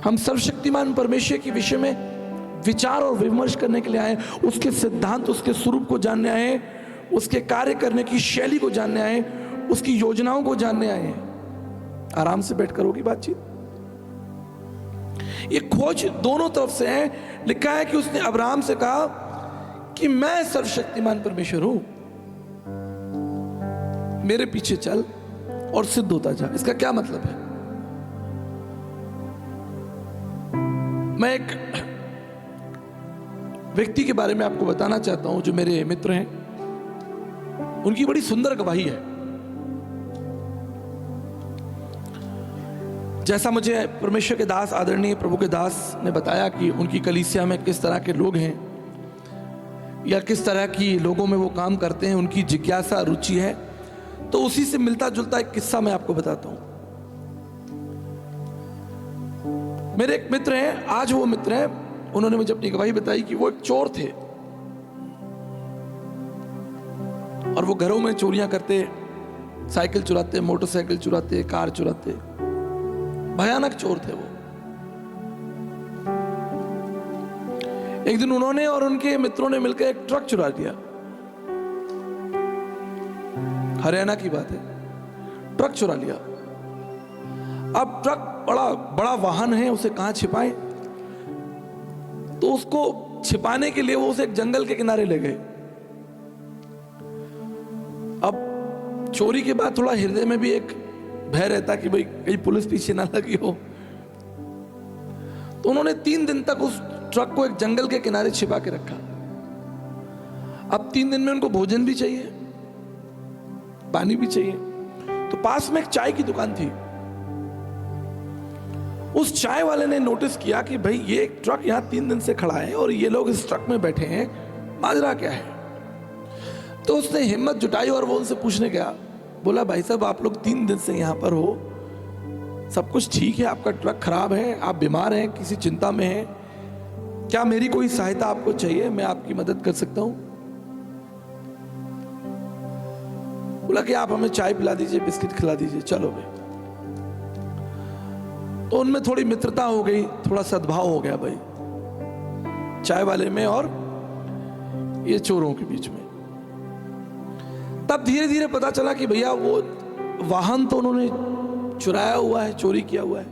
हम सर्वशक्तिमान परमेश्वर के विषय में विचार और विमर्श करने के लिए आए, उसके सिद्धांत, उसके स्वरूप को जानने आए, उसके कार्य करने की शैली को जानने आए, उसकी योजनाओं को जानने आए हैं। आराम से बैठकर होगी बातचीत। ये खोज दोनों तरफ से है। लिखा है कि उसने अब्राहम से कहा कि मैं सर्वशक्तिमान परमेश्वर हूं, मेरे पीछे चल और सिद्ध होता जा। इसका क्या मतलब है? मैं एक व्यक्ति के बारे में आपको बताना चाहता हूं जो मेरे मित्र हैं। उनकी बड़ी सुंदर गवाही है। जैसा मुझे परमेश्वर के दास, आदरणीय प्रभु के दास ने बताया कि उनकी कलीसिया में किस तरह के लोग हैं या किस तरह की लोगों में वो काम करते हैं, उनकी जिज्ञासा, रुचि है, तो उसी से मिलता जुलता एक किस्सा मैं आपको बताता हूं। मेरे एक मित्र हैं, आज वो मित्र हैं, उन्होंने मुझे अपनी गवाही बताई कि वो एक चोर थे और वो घरों में चोरियां करते, साइकिल चुराते, मोटरसाइकिल चुराते, कार चुराते, भयानक चोर थे वो। एक दिन उन्होंने और उनके मित्रों ने मिलकर एक ट्रक चुरा लिया। हरियाणा की बात है, ट्रक चुरा लिया। अब ट्रक बड़ा वाहन है, उसे कहां छिपाएं? तो उसको छिपाने के लिए वो उसे एक जंगल के किनारे ले गए। अब चोरी के बाद थोड़ा हृदय में भी एक भय रहता कि भाई कहीं पुलिस पीछे ना लगी हो। तो उन्होंने 3 दिन तक उस ट्रक को एक जंगल के किनारे छिपा के रखा। अब 3 दिन में उनको भोजन भी चाहिए, पानी भी चाहिए। तो पास में एक चाय की दुकान थी। उस चाय वाले ने नोटिस किया कि भाई ये ट्रक यहां 3 दिन से खड़ा है और ये लोग इस ट्रक में बैठे हैं, माजरा क्या है? तो उसने हिम्मत जुटाई और वो उनसे पूछने गया। बोला, भाई साहब, आप लोग 3 दिन से यहां पर हो, सब कुछ ठीक है, आपका ट्रक खराब है, आप बीमार हैं, किसी चिंता में हैं, क्या मेरी कोई सहायता आपको चाहिए? मैं आपकी मदद कर सकता हूं। बोला कि आप हमें चाय पिला दीजिए, बिस्किट खिला दीजिए, चलो भाई। तो उनमें थोड़ी मित्रता हो गई, थोड़ा सद्भाव हो गया भाई, चाय वाले में और ये चोरों के बीच में। तब धीरे धीरे पता चला कि भैया वो वाहन तो उन्होंने चुराया हुआ है, चोरी किया हुआ है।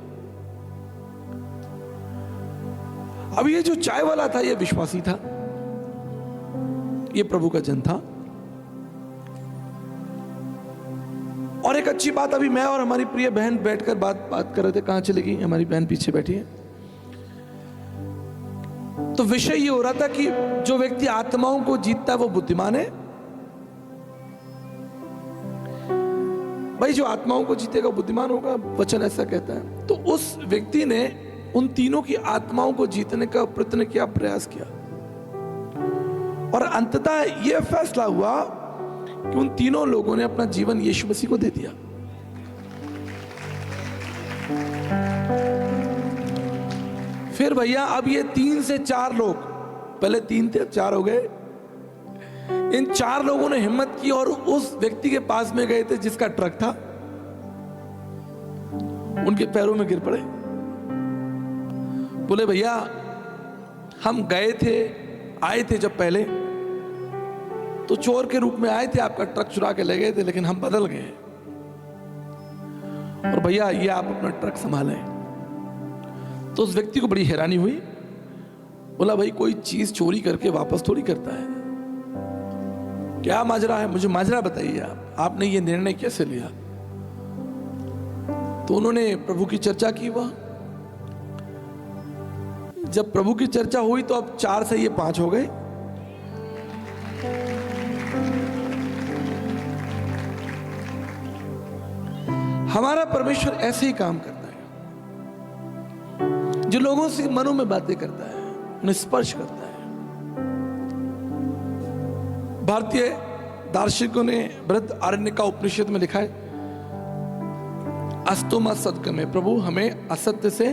अब ये जो चाय वाला था, ये विश्वासी था, ये प्रभु का जन था। और एक अच्छी बात, अभी मैं और हमारी प्रिय बहन बैठकर बात कर रहे थे। कहां चली गई हमारी बहन? पीछे बैठी है। तो विषय ये हो रहा था कि जो व्यक्ति आत्माओं को जीतता है वो बुद्धिमान है। भाई जो आत्माओं को जीतेगा बुद्धिमान होगा, वचन ऐसा कहता है। तो उस व्यक्ति ने उन तीनों की आत्माओं को जीतने का प्रयत्न किया, प्रयास किया, और अंततः यह फैसला हुआ कि उन तीनों लोगों ने अपना जीवन यीशु मसीह को दे दिया। फिर भैया अब ये 3 से 4 लोग, पहले 3 थे, अब 4 हो गए। इन 4 लोगों ने हिम्मत की और उस व्यक्ति के पास में गए थे जिसका ट्रक था, उनके पैरों में गिर पड़े। बोले, भैया हम गए थे, आए थे जब पहले तो चोर के रूप में आए थे, आपका ट्रक चुरा के ले गए थे, लेकिन हम बदल गए और भैया ये आप अपना ट्रक संभालें। तो उस व्यक्ति को बड़ी हैरानी हुई। बोला, भाई कोई चीज चोरी करके वापस थोड़ी करता है, क्या माजरा है? मुझे माजरा बताइए, आपने ये निर्णय कैसे लिया? तो उन्होंने प्रभु की चर्चा की। वह जब प्रभु की चर्चा हुई तो अब 4 से ये 5 हो गए। हमारा परमेश्वर ऐसे ही काम करता है, जो लोगों से मनों में बातें करता है, उन्हें स्पर्श करता है। भारतीय दार्शनिकों ने बृहद आरण्यका उपनिषद में लिखा है, अस्तोमा सत्य में, प्रभु हमें असत्य से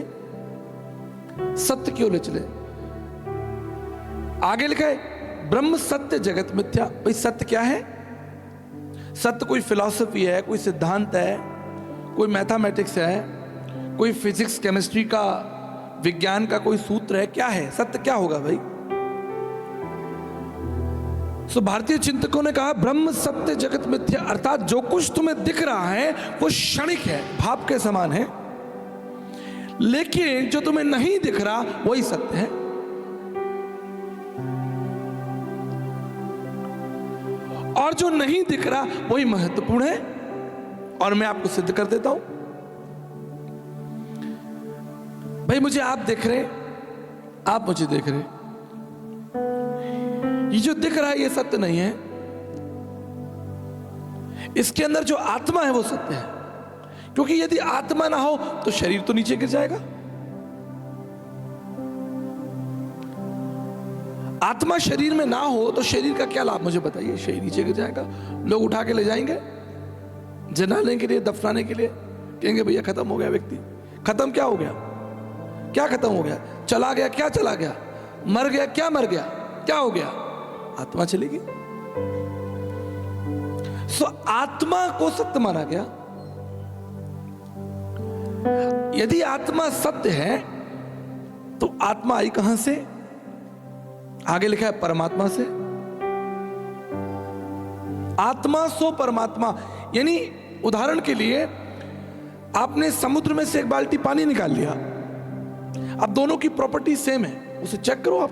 सत्य की ओर ले चले। आगे लिखा है, ब्रह्म सत्य जगत मिथ्या। भाई सत्य क्या है? सत्य कोई फिलॉसफी है, कोई सिद्धांत है, कोई मैथमेटिक्स है, कोई फिजिक्स केमिस्ट्री का विज्ञान का कोई सूत्र है? क्या है सत्य? क्या होगा भाई? सो भारतीय चिंतकों ने कहा ब्रह्म सत्य जगत मिथ्या, अर्थात जो कुछ तुम्हें दिख रहा है वो क्षणिक है, भाप के समान है, लेकिन जो तुम्हें नहीं दिख रहा वही सत्य है। और जो नहीं दिख रहा वही महत्वपूर्ण है। और मैं आपको सिद्ध कर देता हूं भाई, मुझे आप देख रहे, आप मुझे देख रहे, ये जो दिख रहा है ये सत्य नहीं है, इसके अंदर जो आत्मा है वो सत्य है। क्योंकि यदि आत्मा ना हो तो शरीर तो नीचे गिर जाएगा। आत्मा शरीर में ना हो तो शरीर का क्या लाभ मुझे बताइए? शरीर नीचे गिर जाएगा, लोग उठा के ले जाएंगे जलाने के लिए, दफनाने के लिए, कहेंगे भैया खत्म हो गया व्यक्ति। खत्म क्या हो गया? क्या खत्म हो गया? चला गया, क्या चला गया? मर गया, क्या मर गया? क्या हो गया? आत्मा चलेगी। सो आत्मा को सत्य माना गया। यदि आत्मा सत्य है तो आत्मा आई कहां से? आगे लिखा है परमात्मा से। आत्मा सो परमात्मा, यानी उदाहरण के लिए आपने समुद्र में से एक बाल्टी पानी निकाल लिया, अब दोनों की प्रॉपर्टी सेम है, उसे चेक करो आप,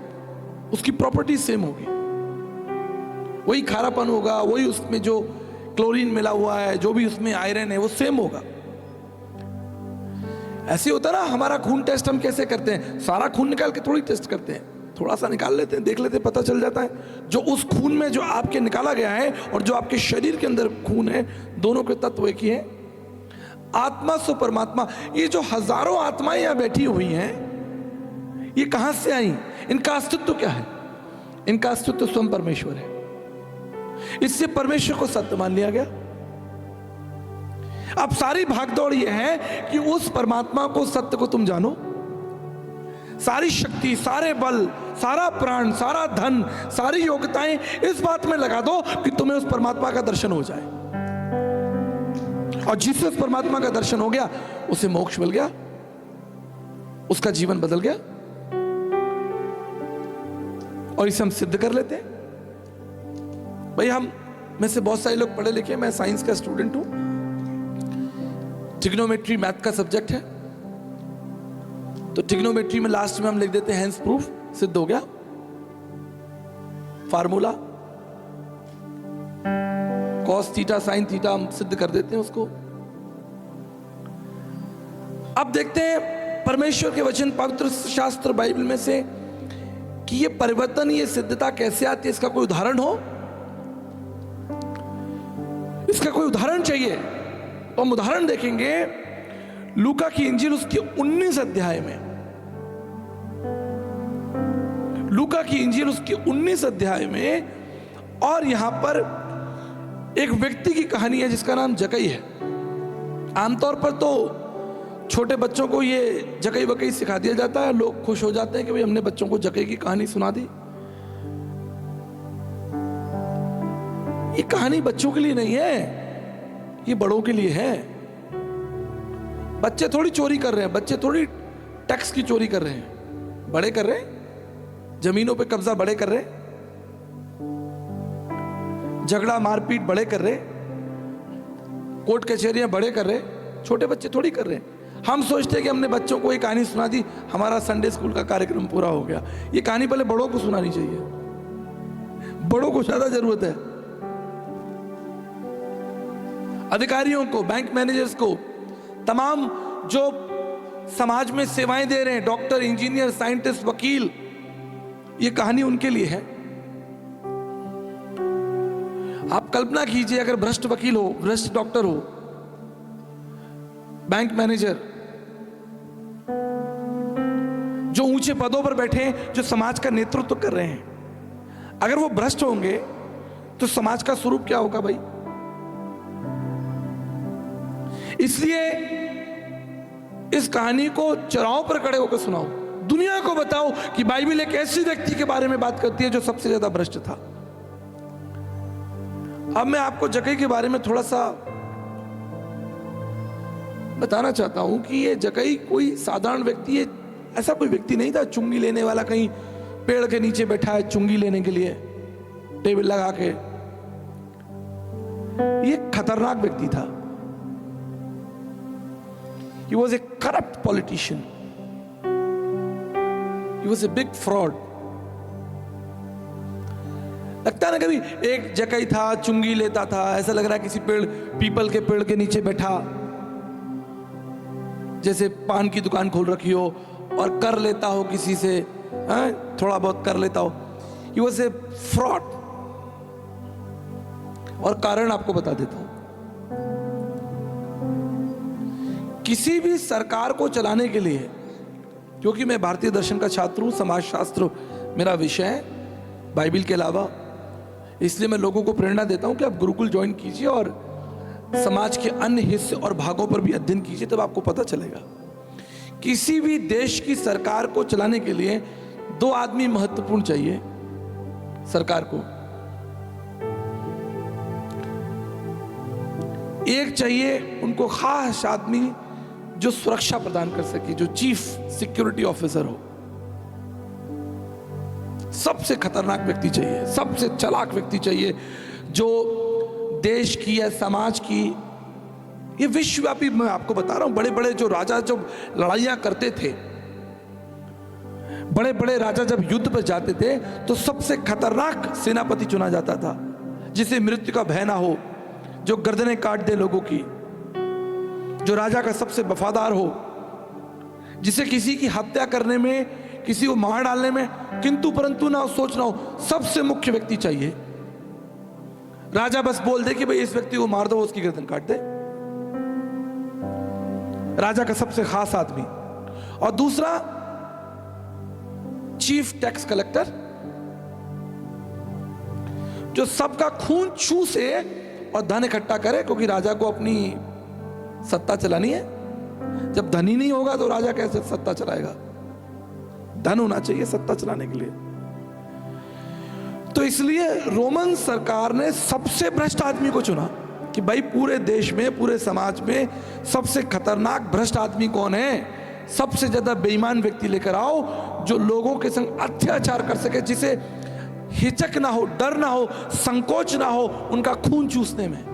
उसकी प्रॉपर्टी सेम होगी, वही खारापन होगा, वही उसमें जो क्लोरीन मिला हुआ है, जो भी उसमें आयरन है वो सेम होगा। ऐसे होता ना, हमारा खून टेस्ट हम कैसे करते हैं? सारा खून निकाल के थोड़ी टेस्ट करते हैं, थोड़ा सा निकाल लेते हैं, देख लेते हैं, पता चल जाता है। जो उस खून में जो आपके निकाला गया है और जो आपके शरीर के अंदर खून है, दोनों के तत्व एक ही है। आत्मा सो परमात्मा। ये जो हजारों आत्माएं यहां बैठी हुई हैं, ये कहां से आई? इनका अस्तित्व क्या है? इनका अस्तित्व स्वयं परमेश्वर है। इससे परमेश्वर को सत्य मान लिया गया। अब सारी भागदौड़ यह है कि उस परमात्मा को, सत्य को तुम जानो। सारी शक्ति, सारे बल, सारा प्राण, सारा धन, सारी योग्यताएं इस बात में लगा दो कि तुम्हें उस परमात्मा का दर्शन हो जाए। और जिससे उस परमात्मा का दर्शन हो गया उसे मोक्ष मिल गया, उसका जीवन बदल गया। और इसे हम सिद्ध कर लेते हैं। भाई हम में से बहुत सारे लोग पढ़े लिखे, मैं साइंस का स्टूडेंट हूं, ट्रिग्नोमेट्री मैथ का सब्जेक्ट है, तो ट्रिग्नोमेट्री में लास्ट में हम लिख देते हैं हेंस प्रूफ, सिद्ध हो गया, formula cos theta sine theta, हम सिद्ध कर देते हैं उसको। अब देखते हैं परमेश्वर के वचन, पवित्र शास्त्र बाइबल में से कि ये परिवर्तन, ये सिद्धता कैसे आती है। इसका कोई उदाहरण हो, इसका कोई उदाहरण चाहिए तो हम उदाहरण देखेंगे लूका की इंजील उसके 19 अध्याय में। लूका की इंजील उसके 19 अध्याय में, और यहां पर एक व्यक्ति की कहानी है जिसका नाम जकई है। आमतौर पर तो छोटे बच्चों को ये जकई बकई सिखा दिया जाता है, लोग खुश हो जाते हैं कि भाई हमने बच्चों को जकई की कहानी सुना दी। ये कहानी बच्चों के लिए नहीं है, ये बड़ों के लिए है। बच्चे थोड़ी चोरी कर रहे हैं, बच्चे थोड़ी टैक्स की चोरी कर रहे हैं, बड़े कर रहे हैं, जमीनों पे कब्जा बड़े कर रहे हैं, झगड़ा मारपीट बड़े कर रहे, कोर्ट कचहरियां बड़े कर रहे, छोटे बच्चे थोड़ी कर रहे हैं। हम सोचते हैं कि हमने बच्चों को ये कहानी सुना दी, हमारा संडे स्कूल का कार्यक्रम पूरा हो गया। ये कहानी पहले बड़ों को सुनानी चाहिए, बड़ों को ज्यादा जरूरत है। अधिकारियों को, बैंक मैनेजर्स को, तमाम जो समाज में सेवाएं दे रहे हैं, डॉक्टर, इंजीनियर, साइंटिस्ट, वकील, ये कहानी उनके लिए है। आप कल्पना कीजिए अगर भ्रष्ट वकील हो, भ्रष्ट डॉक्टर हो, बैंक मैनेजर, जो ऊंचे पदों पर बैठे हैं, जो समाज का नेतृत्व कर रहे हैं, अगर वो भ्रष्ट होंगे तो समाज का स्वरूप क्या होगा भाई? इसलिए इस कहानी को चौराहों पर खड़े होकर सुनाओ, दुनिया को बताओ कि बाइबल एक ऐसे व्यक्ति के बारे में बात करती है जो सबसे ज्यादा भ्रष्ट था। अब मैं आपको जकई के बारे में थोड़ा सा बताना चाहता हूं कि ये जकई कोई साधारण व्यक्ति है, ऐसा कोई व्यक्ति नहीं था चुंगी लेने वाला, कहीं पेड़ के नीचे बैठा है चुंगी लेने के लिए टेबल लगा के। ये खतरनाक व्यक्ति था। He was a corrupt politician. He was a big fraud. लगता है ना कभी एक जगह था, चुंगी लेता था, ऐसा लग रहा है किसी पेड़, पीपल के पेड़ के नीचे बैठा, जैसे पान की दुकान खोल रखी हो और कर लेता हो किसी से, थोड़ा बहुत कर लेता हो। He was a fraud. और कारण आपको बता देता हूं। किसी भी सरकार को चलाने के लिए, क्योंकि मैं भारतीय दर्शन का छात्र हूं, समाजशास्त्र मेरा विषय है बाइबल के अलावा, इसलिए मैं लोगों को प्रेरणा देता हूं कि आप गुरुकुल ज्वाइन कीजिए और समाज के अन्य हिस्से और भागों पर भी अध्ययन कीजिए, तब आपको पता चलेगा। किसी भी देश की सरकार को चलाने के लिए दो आदमी महत्वपूर्ण चाहिए सरकार को। एक चाहिए उनको खास आदमी जो सुरक्षा प्रदान कर सके, जो चीफ सिक्योरिटी ऑफिसर हो। सबसे खतरनाक व्यक्ति चाहिए, सबसे चालाक व्यक्ति चाहिए, जो देश की या समाज की, ये विश्वव्यापी मैं आपको बता रहा हूं, बड़े बड़े जो राजा जब लड़ाइयां करते थे, बड़े बड़े राजा जब युद्ध पर जाते थे तो सबसे खतरनाक सेनापति चुना जाता था, जिसे मृत्यु का भय ना हो, जो गर्दनें काट दे लोगों की, जो राजा का सबसे वफादार हो, जिसे किसी की हत्या करने में, किसी को मार डालने में किंतु परंतु ना सोचना हो। सबसे मुख्य व्यक्ति चाहिए। राजा बस बोल दे कि भाई इस व्यक्ति को मार दो, उसकी गर्दन काट दे। राजा का सबसे खास आदमी। और दूसरा चीफ टैक्स कलेक्टर, जो सबका खून चूसे और धन इकट्ठा करे, क्योंकि राजा को अपनी सत्ता चलानी है। जब धनी नहीं होगा तो राजा कैसे सत्ता चलाएगा? धन होना चाहिए सत्ता चलाने के लिए। तो इसलिए रोमन सरकार ने सबसे भ्रष्ट आदमी को चुना कि भाई पूरे देश में, पूरे समाज में सबसे खतरनाक भ्रष्ट आदमी कौन है, सबसे ज्यादा बेईमान व्यक्ति लेकर आओ, जो लोगों के संग अत्याचार कर सके, जिसे हिचक ना हो, डर ना हो, संकोच ना हो उनका खून चूसने में।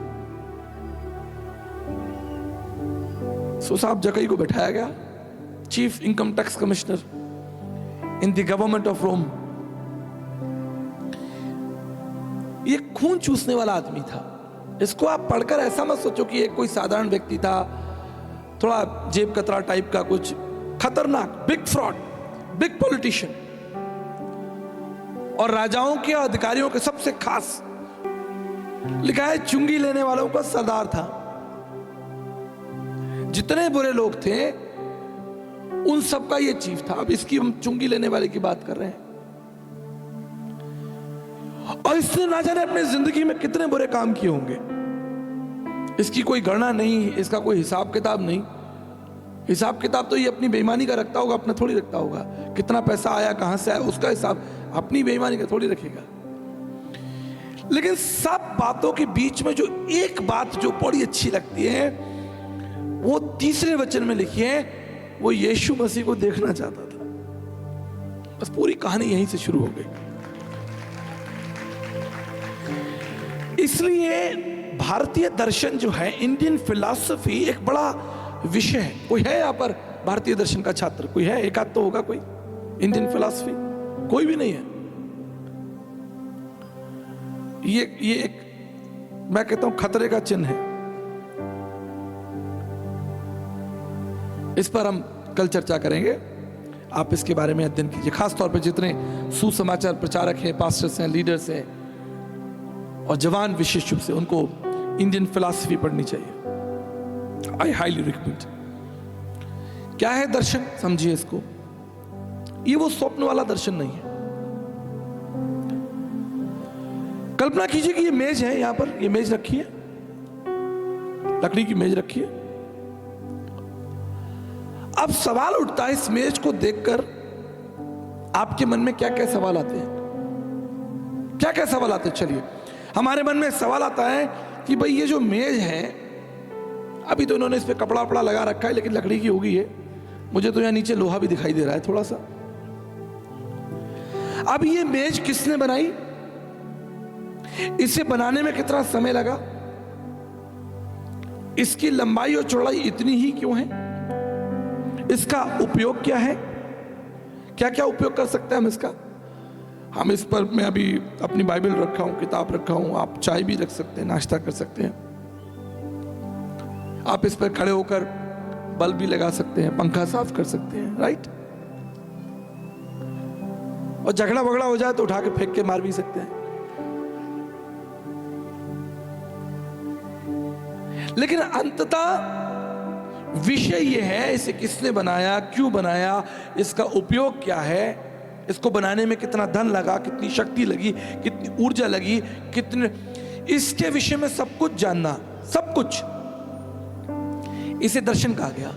सो साहब जकई को बैठाया गया, chief income tax commissioner in the government of Rome. ये खून चूसने वाला आदमी था। इसको आप पढ़कर ऐसा मत सोचो कि एक कोई साधारण व्यक्ति था, थोड़ा जेब कतरा टाइप का, कुछ खतरनाक, बिग फ्रॉड, बिग पॉलिटिशियन, और राजाओं के अधिकारियों के सबसे खास। लिखा है चुंगी लेने वालों का सरदार था। जितने बुरे लोग थे उन सबका ये चीफ था। अब इसकी हम चुंगी लेने वाले की बात कर रहे हैं, और इसने ना जाने अपनी जिंदगी में कितने बुरे काम किए होंगे। इसकी कोई गणना नहीं, इसका कोई हिसाब किताब नहीं। हिसाब किताब तो ये अपनी बेईमानी का रखता होगा, अपना थोड़ी रखता होगा। कितना पैसा आया, कहां से आया, उसका हिसाब अपनी बेईमानी का थोड़ी रखेगा। लेकिन सब बातों के बीच में जो एक बात जो बड़ी अच्छी लगती है, वो तीसरे वचन में लिखी है, वो यीशु मसीह को देखना चाहता था। बस पूरी कहानी यहीं से शुरू हो गई। इसलिए भारतीय दर्शन जो है, इंडियन फिलॉसफी एक बड़ा विषय है। कोई है यहां पर भारतीय दर्शन का छात्र? कोई है? एक आध तो होगा कोई। इंडियन फिलॉसफी कोई भी नहीं है। ये एक, मैं कहता हूं, खतरे का चिन्ह है। इस पर हम कल चर्चा करेंगे। आप इसके बारे में अध्ययन कीजिए, खासतौर पर जितने सुसमाचार प्रचारक हैं, पास्टर्स हैं, लीडर्स हैं, और जवान विशेष रूप से, उनको इंडियन फिलॉसफी पढ़नी चाहिए। I highly recommend. क्या है दर्शन? समझिए इसको। ये वो स्वप्न वाला दर्शन नहीं है। कल्पना कीजिए कि ये मेज है, यहां पर ये मेज रखी है, लकड़ी की मेज रखी है। अब सवाल उठता है, इस मेज को देखकर आपके मन में क्या क्या सवाल आते हैं? क्या क्या सवाल आते हैं? चलिए, हमारे मन में सवाल आता है कि भाई ये जो मेज है, अभी तो इन्होंने इस पे कपड़ा वपड़ा लगा रखा है, लेकिन लकड़ी की होगी ये, मुझे तो यहां नीचे लोहा भी दिखाई दे रहा है थोड़ा सा। अब ये मेज किसने बनाई, इसे बनाने में कितना समय लगा, इसकी लंबाई और चौड़ाई इतनी ही क्यों है, इसका उपयोग क्या है, क्या क्या उपयोग कर सकते हैं हम इसका। हम इस पर, मैं अभी अपनी बाइबल रखा हूं, किताब रखा हूं, आप चाय भी रख सकते हैं, नाश्ता कर सकते हैं, आप इस पर खड़े होकर बल्ब भी लगा सकते हैं, पंखा साफ कर सकते हैं, राइट। और झगड़ा वगड़ा हो जाए तो उठा के फेंक के मार भी सकते हैं। लेकिन अंततः विषय यह है, इसे किसने बनाया, क्यों बनाया, इसका उपयोग क्या है, इसको बनाने में कितना धन लगा, कितनी शक्ति लगी, कितनी ऊर्जा लगी, कितने, इसके विषय में सब कुछ जानना, सब कुछ, इसे दर्शन कहा गया।